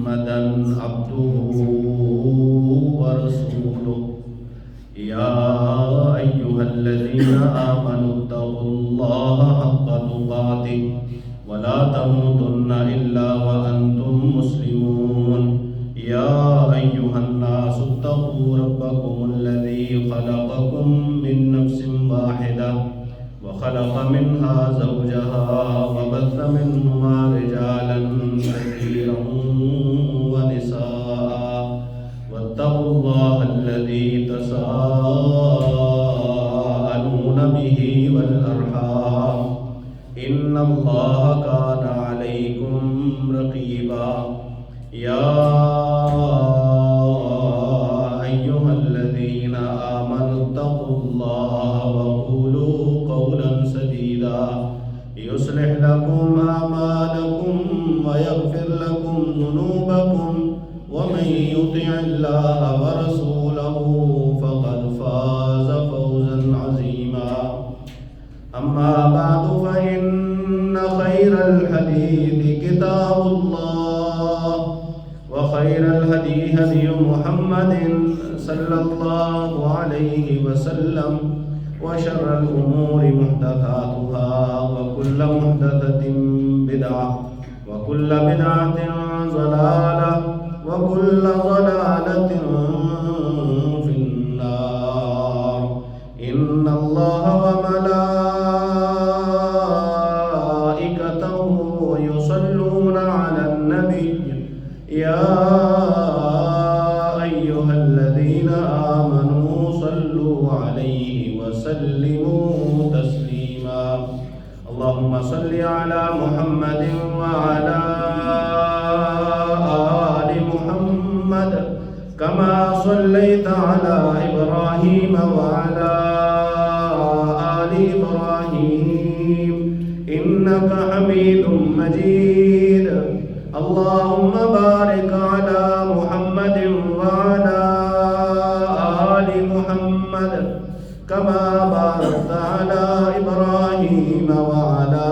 محمدا عبده ورسوله يا أيها الذين آمنوا اتقوا الله حق تقاته ولا تموتن إلا وأنتم مسلمون يا أيها الناس اتقوا ربكم الذي خلقكم من نفس واحدة وخلق منها زوجها وبث منهما رجالا كثيرا ونساء واتقوا الله الذي تساءلون به والأرحام إن الله كان عليكم رقيبا يا أيها الذين آمنوا اتقوا الله وقولوا قولا سديدا يصلح لكم أعمالكم ويغفر لكم ذنوبكم ومن يطع الله ورسوله فقد فاز فوزا عظيما أما بعد فإن خير الحديث كتاب الله وخير الهدي هدي محمد صلى الله عليه وسلم وشر الأمور محدثاتها وكل محدثة بدعة وكل بدعة ضلالة وكل ضلالة في النار إن الله وملائكته يصلون على النبي يا أيها الذين آمنوا صلوا عليه وسلموا تسليما اللهم صل على محمد وعلى آل محمد كما صليت على إبراهيم وعلى آل إبراهيم إنك حميد مجيد اللهم بارك على محمد وعلى آل محمد كما باركت على إبراهيم وعلى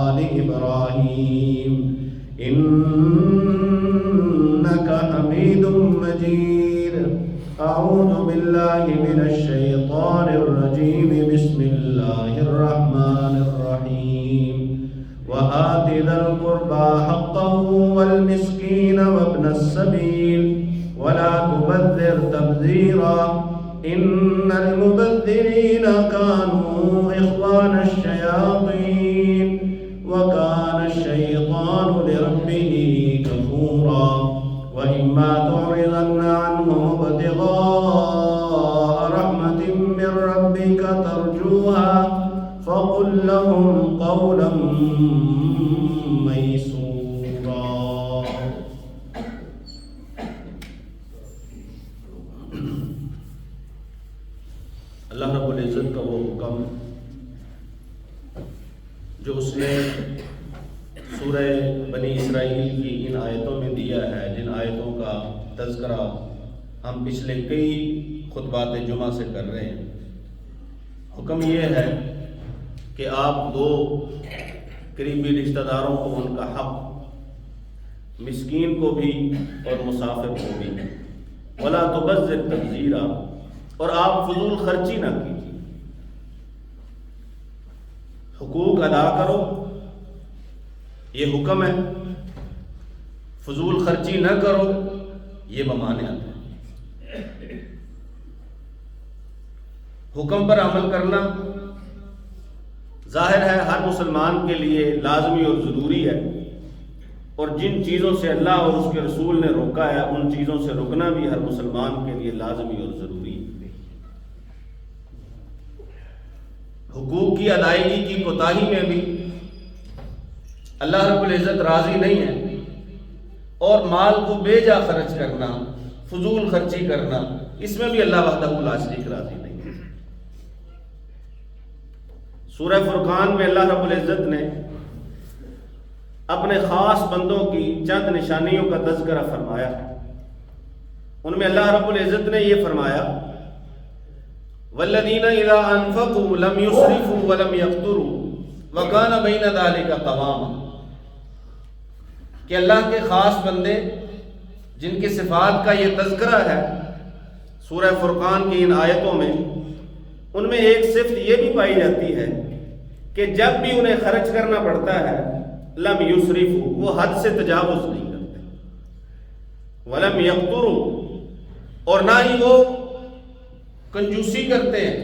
آل إبراهيم إنك حميد مجيد أعوذ بالله من الشيطان الرجيم بسم الله الرحمن الرحيم وآت ذا القربى حقه والمسكين وابن السبيل ولا تبذر تبذيرا إن المبذرين كانوا إخوان الشياطين وكان الشيطان لربه كفورا وإما تعرضن عنهم ابتغاء رحمة من ربك ترجوها فقل لهم قولا ميسورا اللہ رب العزت کا وہ حکم جو اس نے سورہ بنی اسرائیل کی ان آیتوں میں دیا ہے، جن آیتوں کا تذکرہ ہم پچھلے کئی خطبات جمعہ سے کر رہے ہیں، حکم یہ ہے کہ آپ دو قریبی رشتہ داروں کو ان کا حق، مسکین کو بھی اور مسافر کو بھی، ولا تبذر تبذیرا، اور آپ فضول خرچی نہ کیجیے، حقوق ادا کرو، یہ حکم ہے، فضول خرچی نہ کرو، یہ ممانعت ہے۔ حکم پر عمل کرنا ظاہر ہے ہر مسلمان کے لیے لازمی اور ضروری ہے، اور جن چیزوں سے اللہ اور اس کے رسول نے روکا ہے ان چیزوں سے رکنا بھی ہر مسلمان کے لیے لازمی اور ضروری ہے۔ حقوق کی ادائیگی کی کوتاہی میں بھی اللہ رب العزت راضی نہیں ہے، اور مال کو بے جا خرچ کرنا، فضول خرچی کرنا، اس میں بھی اللہ وحدہ لا شریک راضی نہیں ہے۔ سورہ فرقان میں اللہ رب العزت نے اپنے خاص بندوں کی چند نشانیوں کا تذکرہ فرمایا، ان میں اللہ رب العزت نے یہ فرمایا والذین اذا انفقوا لم يسرفوا ولم يقتروا وكان بین ذلک قواما، کہ اللہ کے خاص بندے جن کی صفات کا یہ تذکرہ ہے سورہ فرقان کی ان آیتوں میں، ان میں ایک صفت یہ بھی پائی جاتی ہے کہ جب بھی انہیں خرچ کرنا پڑتا ہے لم یسرفوا، وہ حد سے تجاوز نہیں کرتے، ولم یقتروا، اور نہ ہی وہ کنجوسی کرتے ہیں،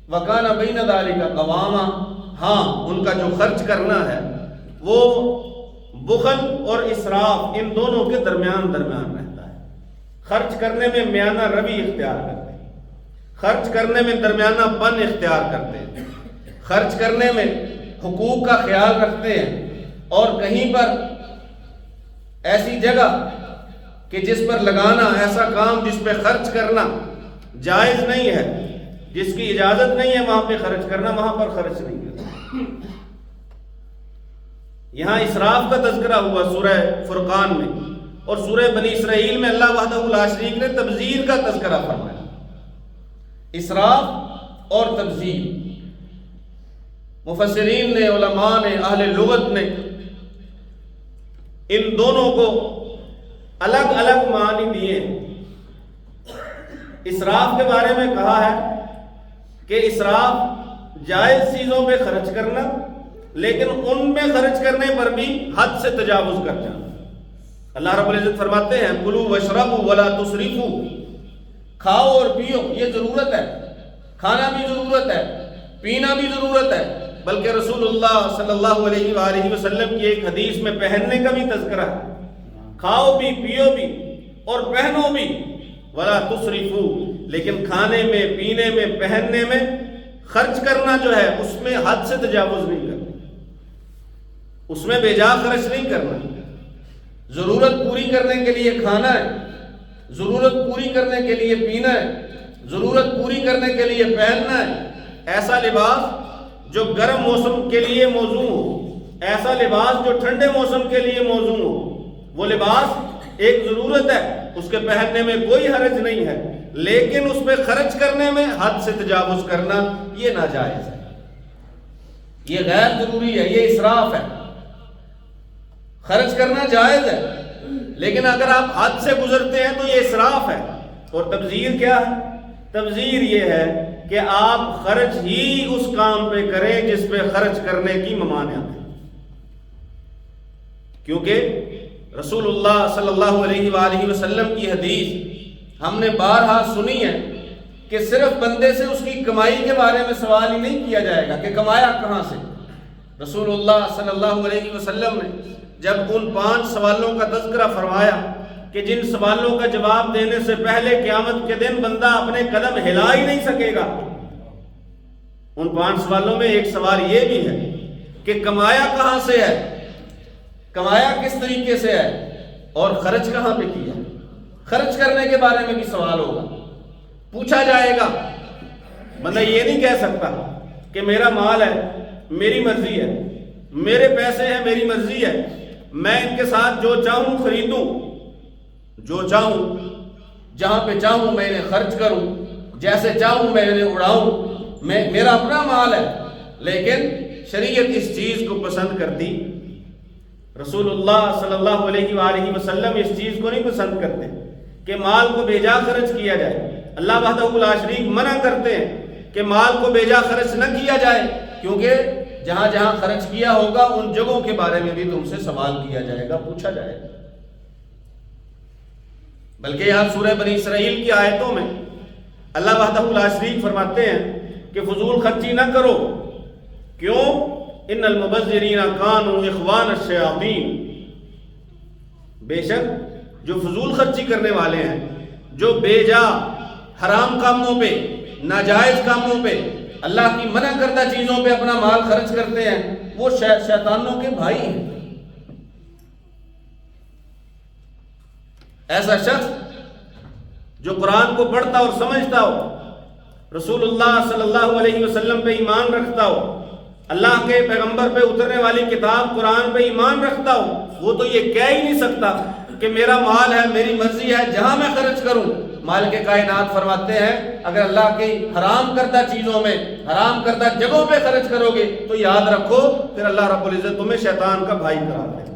وکان بین ذلک قواما، ہاں ان کا جو خرچ کرنا ہے وہ بخل اور اسراف ان دونوں کے درمیان رہتا ہے۔ خرچ کرنے میں میانہ روی اختیار کرتے ہیں، خرچ کرنے میں درمیانہ پن اختیار کرتے ہیں، خرچ کرنے میں حقوق کا خیال رکھتے ہیں، اور کہیں پر ایسی جگہ کہ جس پر لگانا، ایسا کام جس پہ خرچ کرنا جائز نہیں ہے، جس کی اجازت نہیں ہے وہاں پہ خرچ کرنا، وہاں پر خرچ نہیں کرنا۔ یہاں اسراف کا تذکرہ ہوا سورہ فرقان میں، اور سورہ بنی اسرائیل میں اللہ وحدہ لا شریک نے تبذیر کا تذکرہ فرمایا۔ اسراف اور تبذیر، مفسرین نے، علماء نے، اہل لغت نے ان دونوں کو الگ الگ معنی دیے۔ اسراف کے بارے میں کہا ہے کہ اسراف جائز چیزوں پہ خرچ کرنا، لیکن ان میں خرچ کرنے پر بھی حد سے تجاوز کر جانا۔ اللہ رب العزت فرماتے ہیں کلوا واشربوا ولا تسرفوا، کھاؤ اور پیو، یہ ضرورت ہے، کھانا بھی ضرورت ہے، پینا بھی ضرورت ہے، بلکہ رسول اللہ صلی اللہ علیہ وآلہ وسلم کی ایک حدیث میں پہننے کا بھی تذکرہ ہے، کھاؤ بھی، پیو بھی اور پہنو بھی، ولا تسرفوا، لیکن کھانے میں، پینے میں، پہننے میں خرچ کرنا جو ہے اس میں حد سے تجاوز نہیں کرنا، اس میں بے جا خرچ نہیں کرنا۔ ضرورت پوری کرنے کے لیے کھانا ہے، ضرورت پوری کرنے کے لیے پینا ہے، ضرورت پوری کرنے کے لیے پہننا ہے۔ ایسا لباس جو گرم موسم کے لیے موزوں ہو، ایسا لباس جو ٹھنڈے موسم کے لیے موزوں ہو، وہ لباس ایک ضرورت ہے، اس کے پہننے میں کوئی حرج نہیں ہے، لیکن اس پہ خرچ کرنے میں حد سے تجاوز کرنا یہ ناجائز ہے، یہ غیر ضروری ہے، یہ اسراف ہے۔ خرچ کرنا جائز ہے، لیکن اگر آپ حد سے گزرتے ہیں تو یہ اسراف ہے۔ اور تبذیر کیا ہے؟ تبذیر یہ ہے کہ آپ خرچ ہی اس کام پہ کریں جس پہ خرچ کرنے کی ممانعت ہے، کیونکہ رسول اللہ صلی اللہ علیہ وآلہ وسلم کی حدیث ہم نے بارہا سنی ہے کہ صرف بندے سے اس کی کمائی کے بارے میں سوال ہی نہیں کیا جائے گا کہ کمایا کہاں سے۔ رسول اللہ صلی اللہ علیہ وسلم نے جب ان 5 سوالوں کا تذکرہ فرمایا کہ جن سوالوں کا جواب دینے سے پہلے قیامت کے دن بندہ اپنے قدم ہلا ہی نہیں سکے گا، ان 5 سوالوں میں ایک سوال یہ بھی ہے کہ کمایا کہاں سے ہے، کمایا کس طریقے سے ہے، اور خرچ کہاں پہ کیا۔ خرچ کرنے کے بارے میں بھی سوال ہوگا، پوچھا جائے گا۔ بندہ یہ نہیں کہہ سکتا کہ میرا مال ہے، میری مرضی ہے، میرے پیسے ہیں، میری مرضی ہے، میں ان کے ساتھ جو چاہوں خریدوں، جو چاہوں جہاں پہ چاہوں میں انہیں خرچ کروں، جیسے چاہوں میں انہیں اڑاؤں، میرا اپنا مال ہے۔ لیکن شریعت اس چیز کو پسند کرتی، رسول اللہ صلی اللہ علیہ وآلہ وسلم اس چیز کو نہیں پسند کرتے کہ مال کو بے جا خرچ کیا جائے۔ اللہ وحدہ لا شریک منع کرتے ہیں کہ مال کو بے جا خرچ نہ کیا جائے، کیونکہ جہاں جہاں خرچ کیا ہوگا ان جگہوں کے بارے میں بھی تم سے سوال کیا جائے گا، پوچھا جائے گا۔ بلکہ یہاں سورہ بنی اسرائیل کی آیتوں میں اللہ وحدہ لا شریک فرماتے ہیں کہ فضول خرچی نہ کرو، کیوں؟ ان المبذرین کانوا اخوان الشیاطین، بے شک جو فضول خرچی کرنے والے ہیں، جو بے جا حرام کاموں پہ، ناجائز کاموں پہ، اللہ کی منع کردہ چیزوں پہ اپنا مال خرچ کرتے ہیں، وہ شیطانوں کے بھائی ہیں۔ ایسا شخص جو قرآن کو پڑھتا اور سمجھتا ہو، رسول اللہ صلی اللہ علیہ وسلم پہ ایمان رکھتا ہو، اللہ کے پیغمبر پہ اترنے والی کتاب قرآن پہ ایمان رکھتا ہو، وہ تو یہ کہہ ہی نہیں سکتا کہ میرا مال ہے، میری مرضی ہے، جہاں میں خرچ کروں۔ مالک کائنات فرماتے ہیں اگر اللہ کی حرام کردہ چیزوں میں، حرام کردہ جگہوں پہ خرچ کرو گے تو یاد رکھو پھر اللہ رب العزت تمہیں شیطان کا بھائی قرار دے گا۔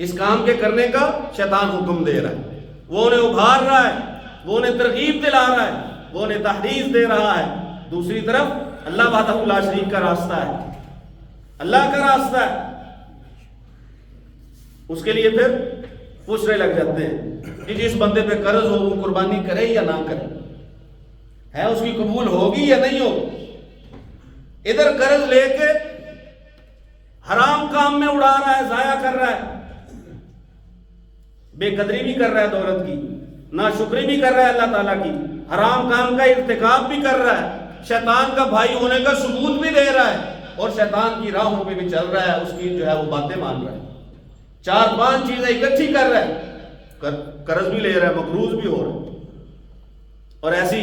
اس کام کے کرنے کا شیطان حکم دے رہا ہے، وہ انہیں ابھار رہا ہے، وہ انہیں ترغیب دلا رہا ہے، وہ انہیں تحریض دے رہا ہے۔ دوسری طرف اللہ وحدہ لا شریک کا راستہ ہے، اللہ کا راستہ ہے، اس کے لیے پھر پوچھنے لگ جاتے ہیں کہ جس بندے پہ قرض ہو وہ قربانی کرے یا نہ کرے، ہے اس کی قبول ہوگی یا نہیں ہوگی۔ ادھر قرض لے کے حرام کام میں اڑا رہا ہے، ضائع کر رہا ہے، بے قدری بھی کر رہا ہے دولت کی، ناشکری بھی کر رہا ہے اللہ تعالیٰ کی، حرام کام کا ارتکاب بھی کر رہا ہے، شیطان کا بھائی ہونے کا ثبوت بھی دے رہا ہے، اور شیطان کی راہوں پہ بھی چل رہا ہے، اس کی جو ہے وہ باتیں مان رہا ہے، 4-5 چیزیں اکٹھی کر رہا ہے، قرض بھی لے رہا ہے، مقروض بھی ہو رہا ہے۔ اور ایسی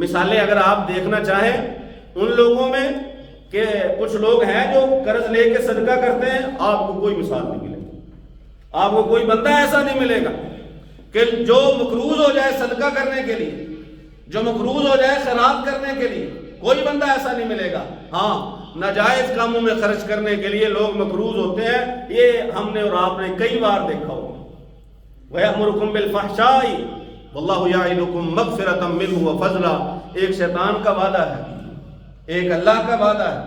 مثالیں اگر آپ دیکھنا چاہیں ان لوگوں میں کہ کچھ لوگ ہیں جو قرض لے کے صدقہ کرتے ہیں، آپ کو کوئی مثال نہیں ملے گی، آپ کو کوئی بندہ ایسا نہیں ملے گا کہ جو مقروض ہو جائے صدقہ کرنے کے لیے، جو مقروض ہو جائے خیرات کرنے کے لیے، کوئی بندہ ایسا نہیں ملے گا۔ ہاں، ناجائز کاموں میں خرچ کرنے کے لیے لوگ مقروض ہوتے ہیں، یہ ہم نے اور آپ نے کئی بار دیکھا ہوگا۔ وَيَأْمُرُكُمْ بِالْفَحْشَاءِ وَاللَّهُ يَعِدُكُمْ مَغْفِرَةً مِّنْهُ وَفَضْلًا۔ ایک شیطان کا وعدہ ہے، ایک اللہ کا وعدہ ہے۔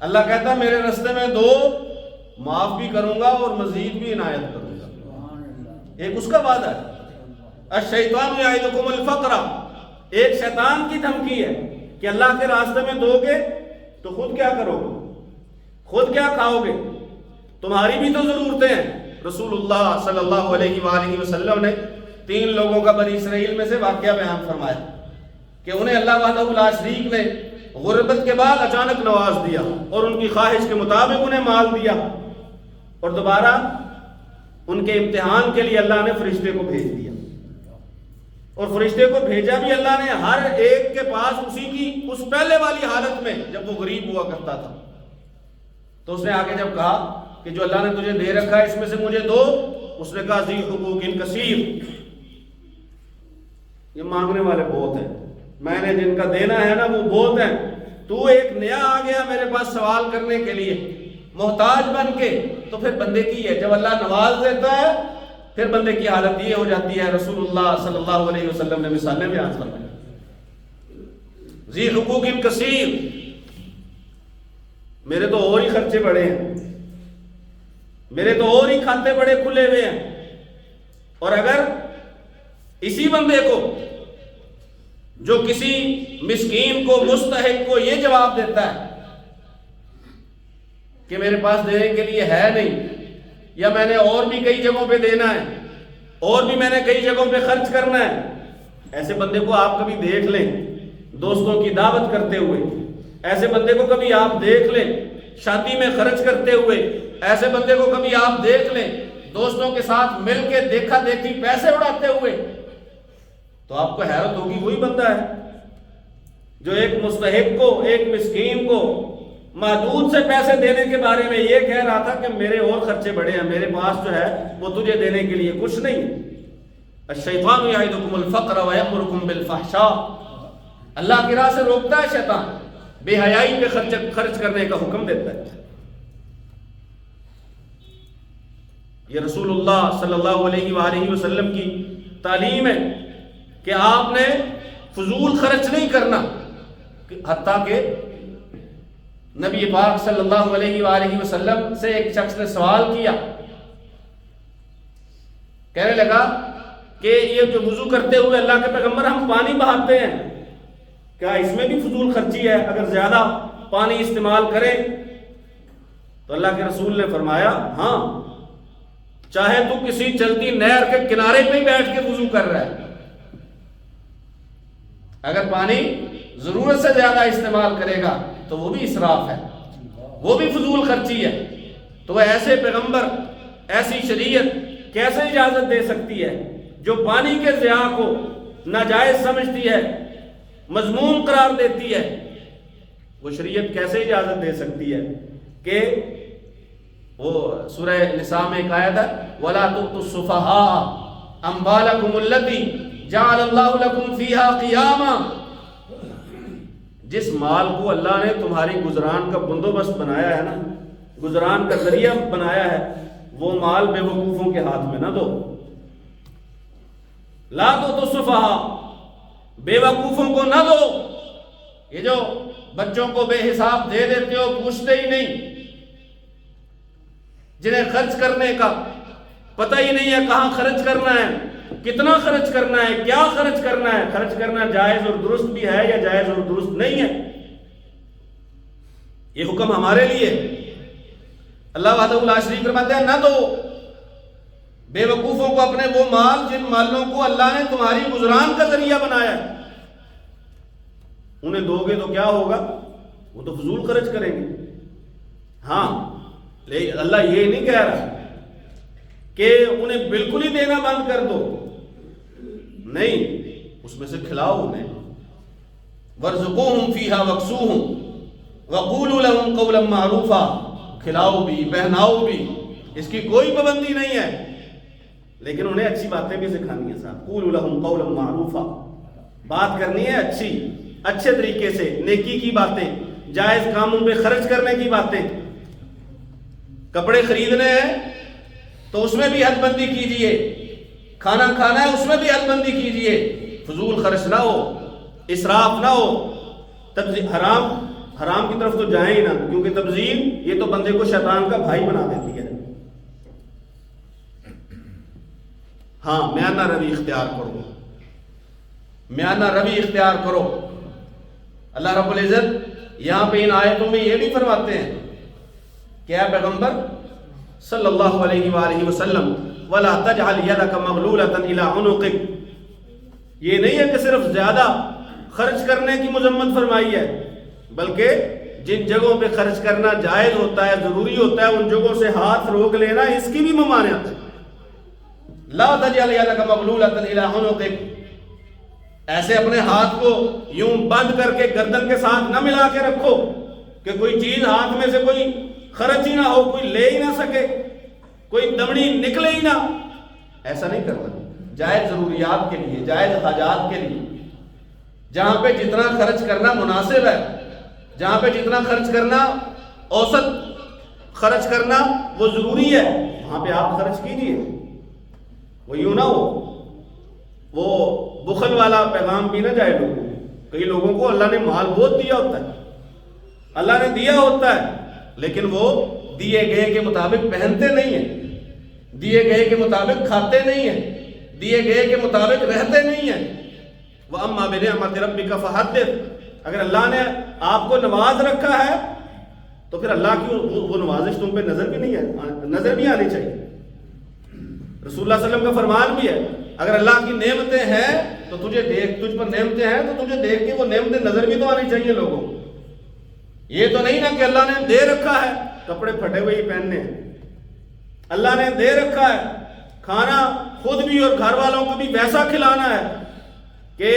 اللہ کہتا ہے میرے راستے میں دو، معاف بھی کروں گا اور مزید بھی عنایت کروں گا، ایک اس کا وعدہ ہے۔ الشیطان یعدکم الفقر، ایک شیطان کی دھمکی ہے کہ اللہ کے راستے میں دو گے تو خود کیا کرو گے، خود کیا کھاؤ گے، تمہاری بھی تو ضرورتیں ہیں۔ رسول اللہ صلی اللہ علیہ وآلہ وسلم نے 3 لوگوں کا بنی اسرائیل میں سے واقعہ بیان فرمایا کہ انہیں اللہ وحدہ لا شریک نے غربت کے بعد اچانک نواز دیا اور ان کی خواہش کے مطابق انہیں مال دیا، اور دوبارہ ان کے امتحان کے لیے اللہ نے فرشتے کو بھیج دیا، اور فرشتے کو بھیجا بھی اللہ نے ہر ایک کے پاس اسی کی اس پہلے والی حالت میں جب وہ غریب ہوا کرتا تھا۔ تو اس نے آگے جب کہا کہ جو اللہ نے تجھے دے رکھا ہے اس میں سے مجھے دو، اس نے کہا ذی حقوق کثیر، یہ مانگنے والے بہت ہیں، میں نے جن کا دینا ہے نا وہ بہت ہیں، تو ایک نیا آ گیا میرے پاس سوال کرنے کے لیے محتاج بن کے، تو پھر بندے کی ہے جب اللہ نواز دیتا ہے پھر بندے کی حالت یہ ہو جاتی ہے۔ رسول اللہ صلی اللہ علیہ وسلم نے مثالیں بیان فرمائی، ذی حقوق کثیر، میرے تو اور ہی خرچے بڑے ہیں، میرے تو اور ہی کھاتے بڑے کھلے ہوئے ہیں۔ اور اگر اسی بندے کو جو کسی مسکین کو مستحق کو یہ جواب دیتا ہے کہ میرے پاس دینے کے لیے ہے نہیں، یا میں نے اور بھی کئی جگہوں پہ دینا ہے، اور بھی میں نے کئی جگہوں پہ خرچ کرنا ہے، ایسے بندے کو آپ کبھی دیکھ لیں دوستوں کی دعوت کرتے ہوئے، ایسے بندے کو کبھی آپ دیکھ لیں شادی میں خرچ کرتے ہوئے، ایسے بندے کو کبھی آپ دیکھ لیں دوستوں کے ساتھ مل کے دیکھا دیکھی پیسے اڑاتے ہوئے، تو آپ کو حیرت ہوگی وہی بندہ ہے جو ایک مستحق کو، ایک مسکین کو محدود سے پیسے دینے کے بارے میں یہ کہہ رہا تھا کہ میرے اور خرچے بڑے ہیں، میرے پاس جو ہے وہ تجھے دینے کے لیے کچھ نہیں ہے۔ الشیطان یعدکم الفقر ویأمرکم بالفحشاء، اللہ کی راہ سے روکتا ہے شیطان، بے حیائی پہ خرچ کرنے کا حکم دیتا ہے۔ یہ رسول اللہ صلی اللہ علیہ وآلہ وسلم کی تعلیم ہے کہ آپ نے فضول خرچ نہیں کرنا، حتیٰ کہ نبی پاک صلی اللہ علیہ وآلہ وسلم سے ایک شخص نے سوال کیا، کہنے لگا کہ یہ جو وضو کرتے ہوئے اللہ کے پیغمبر ہم پانی بہاتے ہیں، کیا اس میں بھی فضول خرچی ہے اگر زیادہ پانی استعمال کریں؟ تو اللہ کے رسول نے فرمایا ہاں، چاہے تو کسی چلتی نہر کے کنارے پہ ہی بیٹھ کے وضو کر رہا ہے، اگر پانی ضرورت سے زیادہ استعمال کرے گا تو وہ بھی اسراف ہے، وہ بھی فضول خرچی ہے۔ تو ایسے پیغمبر، ایسی شریعت کیسے اجازت دے سکتی ہے جو پانی کے ضیاع کو ناجائز سمجھتی ہے، مذموم قرار دیتی ہے؟ وہ شریعت کیسے اجازت دے سکتی ہے کہ وہ سورہ نساء میں ایک آیت ہے وَلَا تُؤْتُوا السُّفَهَاءَ أَمْوَالَكُمُ الَّتِي جَعَلَ اللَّهُ لَكُمْ فِيهَا قِيَامًا، جس مال کو اللہ نے تمہاری گزران کا بندوبست بنایا ہے نا، گزران کا ذریعہ بنایا ہے، وہ مال بے وقوفوں کے ہاتھ میں نہ دو. لا تؤتوا السفہاء، بے وقوفوں کو نہ دو. یہ جو بچوں کو بے حساب دے دیتے ہو، پوچھتے ہی نہیں، جنہیں خرچ کرنے کا پتہ ہی نہیں ہے کہاں خرچ کرنا ہے، کتنا خرچ کرنا ہے، کیا خرچ کرنا ہے. خرچ کرنا جائز اور درست بھی ہے یا جائز اور درست نہیں ہے، یہ حکم ہمارے لیے. اللہ وحدہ لا شریک فرماتے ہیں نہ دو بے وقوفوں کو اپنے وہ مال جن مالوں کو اللہ نے تمہاری گزران کا ذریعہ بنایا ہے. انہیں دو گے تو کیا ہوگا؟ وہ تو فضول خرچ کریں گے. ہاں، لیکن اللہ یہ نہیں کہہ رہا کہ انہیں بالکل ہی دینا بند کر دو، نہیں، اس میں سے کھلاؤ انہیں. وارزقوہم فیہا واکسوہم وقولوا لہم قولا معروفا، کھلاؤ بھی پہناؤ بھی، اس کی کوئی پابندی نہیں ہے، لیکن انہیں اچھی باتیں بھی سکھانی ہیں. صاحب قولوا لہم قولا معروفا، بات کرنی ہے اچھی، اچھے طریقے سے، نیکی کی باتیں، جائز کاموں پہ خرچ کرنے کی باتیں. کپڑے خریدنے ہیں تو اس میں بھی حد بندی کیجئے، کھانا کھانا ہے اس میں بھی حد بندی کیجئے، فضول خرچ نہ ہو، اسراف نہ ہو. حرام کی طرف تو جائیں ہی نہ، کیونکہ تبذیر یہ تو بندے کو شیطان کا بھائی بنا دیتی ہے. ہاں، میانہ روی اختیار کرو، میانہ روی اختیار کرو. اللہ رب العزت یہاں پہ ان آیتوں میں یہ بھی فرماتے ہیں کہ اے پیغمبر صلی اللہ علیہ وآلہ وسلم وَلَا تَجْعَلْ يَدَكَ مَغْلُولَةً إِلَىٰ عُنُقِكَ، یہ نہیں ہے کہ صرف زیادہ خرچ کرنے کی مذمت فرمائی ہے، بلکہ جن جگہوں پہ خرچ کرنا جائز ہوتا ہے، ضروری ہوتا ہے، ان جگہوں سے ہاتھ روک لینا اس کی بھی ممانعت ہے. لَا تَجْعَلْ يَدَكَ مَغْلُولَةً إِلَىٰ عُنُقِكَ، ایسے اپنے ہاتھ کو یوں بند کر کے گردن کے ساتھ نہ ملا کے رکھو کہ کوئی چیز ہاتھ میں سے کوئی خرچ ہی نہ ہو، کوئی لے ہی نہ سکے، کوئی دمڑی نکلے ہی نہ. ایسا نہیں کرنا. جائز ضروریات کے لیے، جائز حاجات کے لیے، جہاں پہ جتنا خرچ کرنا مناسب ہے، جہاں پہ جتنا خرچ کرنا اوسط خرچ کرنا وہ ضروری ہے، وہاں پہ آپ خرچ کیجئے. وہ یوں نہ ہو، وہ بخل والا پیغام بھی نہ جائے لوگوں. کئی لوگوں کو اللہ نے مال بہت دیا ہوتا ہے، اللہ نے دیا ہوتا ہے، لیکن وہ دیے گئے کے مطابق پہنتے نہیں ہیں، دیے گئے کے مطابق کھاتے نہیں ہیں، دیے گئے کے مطابق رہتے نہیں ہیں. وَأَمَّا بِنِعْمَةِ رَبِّكَ فَحَدِّثْ، اگر اللہ نے آپ کو نواز رکھا ہے تو پھر اللہ کی وہ نوازش تم پہ نظر بھی نہیں ہے، نظر بھی آنی چاہیے. رسول اللہ صلی اللہ علیہ وسلم کا فرمان بھی ہے، اگر اللہ کی نعمتیں ہیں تو تجھ پر نعمتیں ہیں تو تجھے دیکھ کے وہ نعمتیں نظر بھی تو آنی چاہیے لوگوں کو. یہ تو نہیں نا کہ اللہ نے دے رکھا ہے کپڑے پھٹے ہوئے ہی پہننے ہیں، اللہ نے دے رکھا ہے کھانا خود بھی اور گھر والوں کو بھی ویسا کھلانا ہے کہ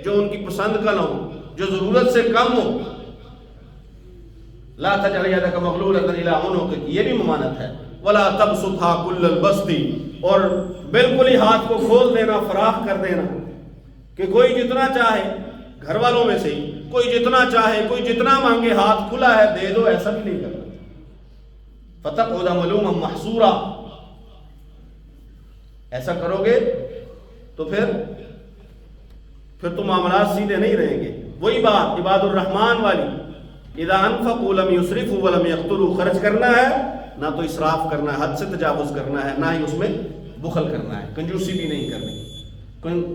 جو ان کی پسند کا نہ ہو، جو ضرورت سے کم ہو. لا تجعل يدك مغلولة إلى عنقك، یہ بھی ممانعت ہے. ولا تبسطها كل البسط، اور بالکل ہی ہاتھ کو کھول دینا، فراخ کر دینا کہ کوئی جتنا چاہے، گھر والوں میں سے ہی کوئی جتنا چاہے، کوئی جتنا مانگے، ہاتھ کھلا ہے دے دو، ایسا بھی نہیں کرنا. فتقعد ملوما محسورا، ایسا کرو گے تو پھر تو معاملات سیدھے نہیں رہیں گے. وہی بات عباد الرحمن والی، اذا انفقوا لم يسرفوا ولم يقتروا، خرچ کرنا ہے نہ تو اسراف کرنا ہے، حد سے تجاوز کرنا ہے، نہ ہی اس میں بخل کرنا ہے، کنجوسی بھی نہیں کرنی.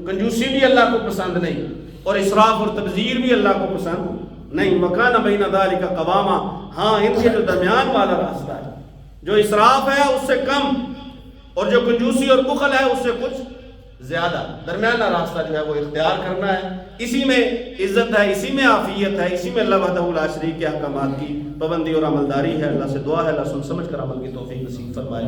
کنجوسی بھی اللہ کو پسند نہیں، اور اسراف اور تبذیر بھی اللہ کو پسند نہیں. وَكَانَ بَيْنَ ذَلِكَ قَوَامًا، ہاں ان کے جو درمیان والا راستہ ہے، جو اسراف ہے اس سے کم، اور جو کنجوسی اور بخل ہے اس سے کچھ زیادہ، درمیانہ راستہ جو ہے وہ اختیار کرنا ہے. اسی میں عزت ہے، اسی میں عافیت ہے، اسی میں اللہ وحدہ لا شریک کے احکامات کی پابندی اور عملداری ہے. اللہ سے دعا ہے اللہ سن سمجھ کر عمل کی توفیق نصیب فرمائے.